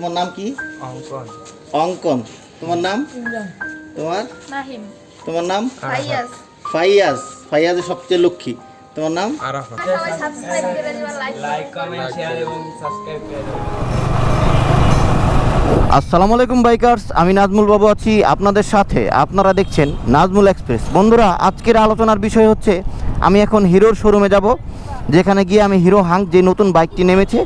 তোমার নাম কি? অঙ্কন। অঙ্কন। তোমার নাম? তোমার নাহিম। তোমার নাম? ফাইয়াজ। ফাইয়াজ। ফাইয়াজের সবচেয়ে লক্ষ্মী। তোমার নাম? আরাফাত। সবাই সাবস্ক্রাইব করে দিবা, লাইক কমেন্ট শেয়ার এবং সাবস্ক্রাইব করে দিবেন। আসসালামু আলাইকুম বাইকার্স, আমি নাজমুল বাবু আছি আপনাদের সাথে। আপনারা দেখছেন নাজমুল এক্সপ্রেস। বন্ধুরা, আজকের আলোচনার বিষয় হচ্ছে আমি এখন হিরোর শোরুমে যাব, যেখানে গিয়ে আমি হিরো হাঙ্ক যে নতুন বাইকটি নেমেছে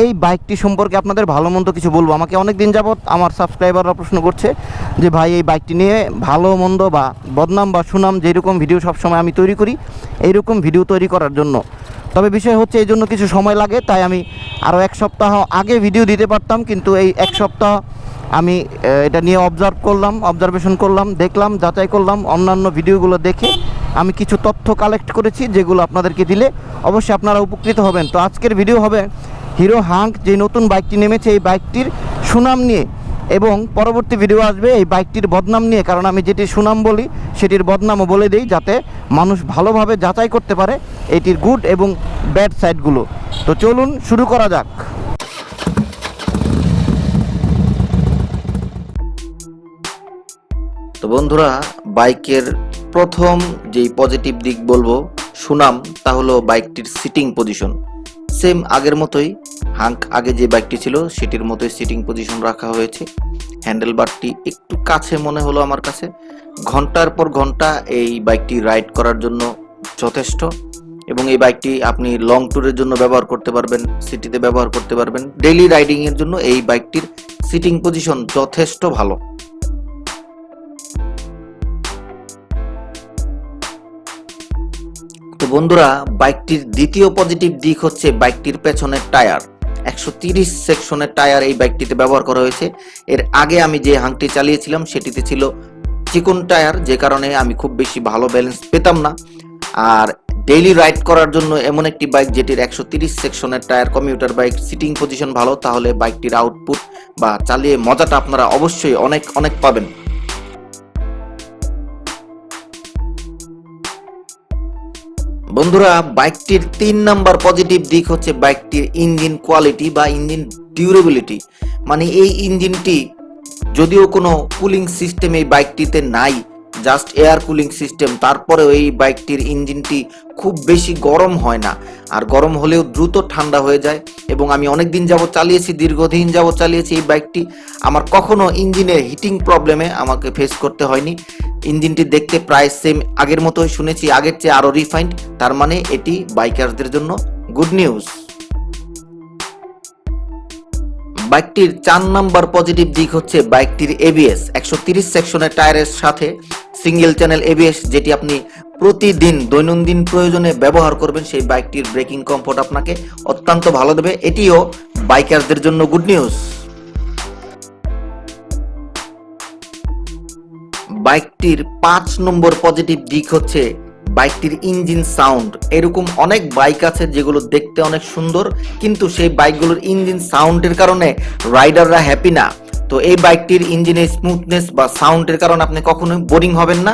এই বাইকটি সম্পর্কে আপনাদের ভালো মন্দ কিছু বলবো। আমাকে অনেক দিন যাবৎ আমার সাবস্ক্রাইবাররা প্রশ্ন করছে যে ভাই এই বাইকটি নিয়ে ভালো মন্দ বা বদনাম বা সুনাম যেরকম ভিডিও সবসময় আমি তৈরি করি এইরকম ভিডিও তৈরি করার জন্য। তবে বিষয় হচ্ছে এই জন্য কিছু সময় লাগে, তাই আমি আরও এক সপ্তাহ আগে ভিডিও দিতে পারতাম, কিন্তু এই এক সপ্তাহ আমি এটা নিয়ে অবজারভেশন করলাম, দেখলাম, যাচাই করলাম। অন্যান্য ভিডিওগুলো দেখে আমি কিছু তথ্য কালেক্ট করেছি, যেগুলো আপনাদেরকে দিলে অবশ্যই আপনারা উপকৃত হবেন। তো আজকের ভিডিও হবে হিরো হাঙ্ক যে নতুন বাইকটি নেমেছে এই বাইকটির সুনাম নিয়ে, এবং পরবর্তী ভিডিও আসবে এই বাইকটির বদনাম নিয়ে। কারণ আমি যেটি সুনাম বলি সেটির বদনামও বলে দিই, যাতে মানুষ ভালোভাবে যাচাই করতে পারে এটির গুড এবং ব্যাড সাইডগুলো। তো চলুন শুরু করা যাক। তো বন্ধুরা, বাইকের প্রথম যেই পজিটিভ দিক বলবো সুনাম, তা হলো বাইকটির সিটিং পজিশন। সেম আগের মতোই হাঙ্ক আগে যে বাইকটি ছিল সেটির মতোই সিটিং পজিশন রাখা হয়েছে। হ্যান্ডেলবারটি একটু কাছে মনে হলো আমার কাছে। ঘন্টার পর ঘন্টা এই বাইকটি রাইড করার জন্য যথেষ্ট, এবং এই বাইকটি আপনি লং ট্যুরের জন্য ব্যবহার করতে পারবেন, সিটিতে ব্যবহার করতে পারবেন। ডেইলি রাইডিং এর জন্য এই বাইকটির সিটিং পজিশন যথেষ্ট ভালো। তো বন্ধুরা, বাইকটির দ্বিতীয় পজিটিভ দিক হচ্ছে বাইকটির পেছনের টায়ার। 130 সেকশনের টায়ার এই বাইকটিতে ব্যবহার করা হয়েছে। এর আগে আমি যে হাঙ্কটি চালিয়েছিলাম সেটিতে ছিল চিকন টায়ার, যে কারণে আমি খুব বেশি ভালো ব্যালেন্স পেতাম না। আর ডেইলি রাইড করার জন্য এমন একটি বাইক যেটির 130 সেকশনের tyre, commuter bike, seating position ভালো, তাহলে বাইকটির আউটপুট বা চালিয়ে মজাটা আপনারা অবশ্যই অনেক অনেক পাবেন। বন্ধুরা, বাইকটির 3 নাম্বার পজিটিভ দিক হচ্ছে বাইকটির ইঞ্জিন কোয়ালিটি বা ইঞ্জিন ডিউরেবিলিটি। মানে এই ইঞ্জিনটি, যদিও কোনো কুলিং সিস্টেম এই বাইকটিতে নাই, জাস্ট এয়ার কুলিং সিস্টেম, তারপরেও এই বাইকটির ইঞ্জিনটি খুব বেশি গরম হয় না, আর গরম হলেও দ্রুত ঠান্ডা হয়ে যায়। এবং আমি অনেক দিন যাবত চালিয়েছি, দীর্ঘদিন যাবত চালিয়েছি এই বাইকটি, আমার কখনো ইঞ্জিনের হিটিং প্রবলেমে আমাকে ফেস করতে হয়নি। ইঞ্জিনটি দেখতে প্রায় সেম আগের মতোই, শুনেছি আগের চেয়ে আরো রিফাইন্ড, তার মানে এটি বাইকারদের জন্য গুড নিউজ। বাইকটির 4 নাম্বার পজিটিভ দিক হচ্ছে বাইকটির এবিএস। 130 সেকশনের টায়ারের সাথে সিঙ্গেল চ্যানেল এবিএস, যেটি আপনি প্রতিদিন দৈনন্দিন প্রয়োজনে ব্যবহার করবেন, সেই বাইকটির ব্রেকিং কমফোর্ট আপনাকে অত্যন্ত ভালো দেবে। এটিও বাইকারদের জন্য গুড নিউজ। বাইকটির 5 নম্বর পজিটিভ দিক হচ্ছে বাইকটির ইঞ্জিন সাউন্ড। এরকম অনেক বাইক আছে যেগুলো দেখতে অনেক সুন্দর, কিন্তু সেই বাইকগুলোর ইঞ্জিন সাউন্ডের কারণে রাইডাররা হ্যাপি না। তো এই বাইকটির ইঞ্জিনের স্মুথনেস বা সাউন্ডের কারণে আপনি কখনোই বোরিং হবেন না,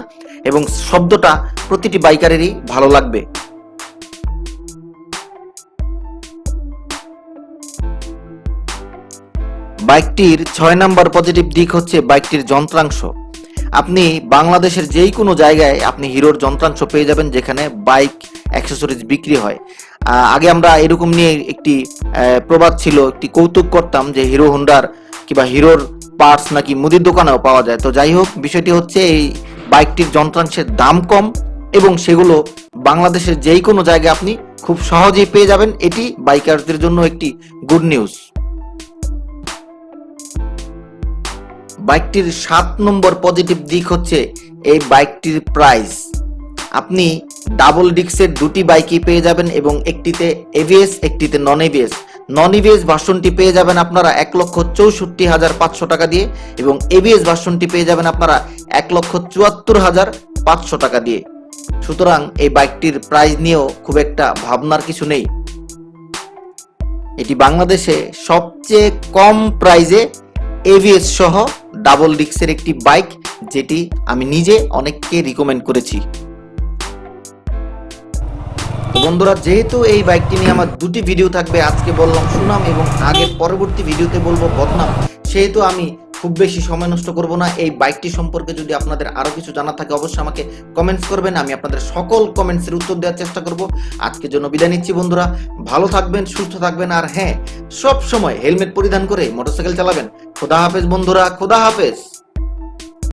এবং শব্দটা প্রতিটি বাইকারেরই ভালো লাগবে। বাইকটির 6 নাম্বার পজিটিভ দিক হচ্ছে বাইকটির যন্ত্রাংশ। আপনি বাংলাদেশের যেই কোনো জায়গায় আপনি হিরোর যন্ত্রাংশ পেয়ে যাবেন, যেখানে বাইক অ্যাক্সেসরিজ বিক্রি হয়। আগে আমরা এরকম নিয়ে একটি প্রবাদ ছিল, একটি কৌতুক করতাম যে হিরো হোন্ডার কিংবা হিরোর পার্টস নাকি মুদির দোকানেও পাওয়া যায়। তো যাই হোক, বিষয়টি হচ্ছে এই বাইকটির যন্ত্রাংশের দাম কম, এবং সেগুলো বাংলাদেশের যেই কোনো জায়গায় আপনি খুব সহজেই পেয়ে যাবেন। এটি বাইকারদের জন্য একটি গুড নিউজ। বাইকটির 7 নম্বর পজিটিভ দিক হচ্ছে এই বাইকটির প্রাইস। আপনি ডাবল ডিস্কের দুটি বাইকই পেয়ে যাবেন, এবং একটিতে এবিএস, একটিতে নন এবিএস। নন এবিএস ভার্সনটি পেয়ে যাবেন আপনারা 1,64,500 টাকা দিয়ে, এবং এবিএস ভার্সনটি পেয়ে যাবেন আপনারা 1,74,500 টাকা দিয়ে। সুতরাং এই বাইকটির প্রাইস নিয়েও খুব একটা ভাবনার কিছু নেই। এটি বাংলাদেশে সবচেয়ে কম প্রাইজে এভিএস সহ ডাবল ডিস্কের একটি বাইক, যেটি আমি নিজে অনেককে রিকমেন্ড করেছি। তো বন্ধুরা, যেহেতু এই বাইকটি নিয়ে আমার দুটি ভিডিও থাকবে, আজকে বললাম সুনাম এবং আগের পরবর্তী ভিডিওতে বলবো বদনাম, সেহেতু আমি খুব বেশি সময় নষ্ট করব না। এই বাইকটি সম্পর্কে যদি আপনাদের আরো কিছু জানা থাকে অবশ্যই আমাকে কমেন্টস করবেন, আমি আপনাদের সকল কমেন্টসের উত্তর দেওয়ার চেষ্টা করব। আজকের জন্য বিদায় নিচ্ছি বন্ধুরা, ভালো থাকবেন, সুস্থ থাকবেন, আর হ্যাঁ, সব সময় হেলমেট পরিধান করে মোটরসাইকেল চালাবেন। খোদা হাফেজ বন্ধুরা, খোদা হাফেজ।